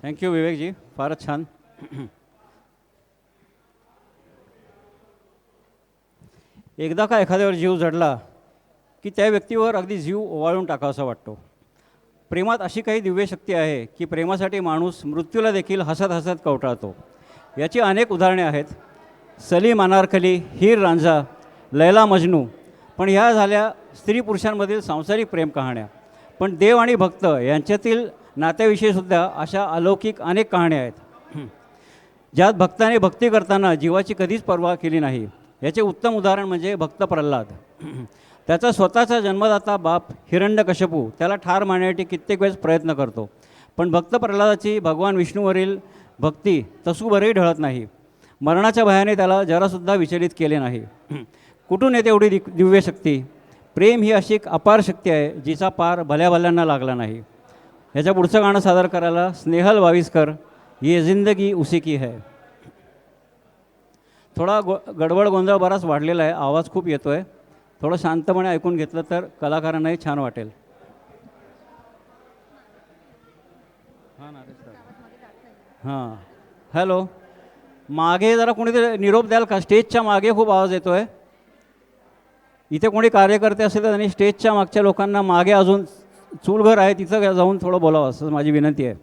Thank you Vivekji, फारच छान. एकदा का एखाद्यावर जीव जडला की त्या व्यक्तीवर अगदी जीव ओवाळून टाकावासा वाटतो. प्रेमात अशी काही दिव्य शक्ती आहे की प्रेमासाठी माणूस मृत्यूला देखील हसत हसत कवटाळतो. याची अनेक उदाहरणे आहेत. सलीम अनारकली, हीर रांझा, लैला मजनू. पण ह्या झाल्या स्त्री पुरुषांमधील सांसारिक प्रेम कहाण्या. पण देव आणि भक्त यांच्यातील नात्याविषयीसुद्धा अशा अलौकिक अनेक कहाण्या आहेत ज्यात भक्ताने भक्ती करताना जीवाची कधीच पर्वा केली नाही. याचे उत्तम उदाहरण म्हणजे भक्त प्रल्हाद. त्याचा स्वतःचा जन्मदाता बाप हिरण्यकश्यपू त्याला ठार मारण्यासाठी कित्येक वेळेस प्रयत्न करतो. पण भक्त प्रल्हादाची भगवान विष्णूवरील भक्ती तसूभरही ढळत नाही. मरणाच्या भयाने त्याला जरासुद्धा विचलित केले नाही. कुठून येते एवढी दिव्य शक्ती? प्रेम ही अशी एक अपार शक्ती आहे जिचा पार भल्याभल्यांना लागला नाही. ह्याच्या पुढचं गाणं सादर करायला स्नेहल वाविस्कर, ये जिंदगी उसी की है. थोडा गडबड गोंधळ बराच वाढलेला आहे, आवाज खूप येतो आहे. थोडं शांतपणे ऐकून घेतलं तर कलाकारांनाही छान वाटेल. हां, हॅलो, मागे जरा कोणीतरी निरोप द्याल का? स्टेजच्या मागे खूप आवाज येतो आहे. इथे कोणी कार्यकर्ते असेल तर त्यांनी स्टेजच्या मागच्या लोकांना मागे अजून चूलघर आहे तिथं जाऊन थोडं बोलावं, असं माझी विनंती आहे.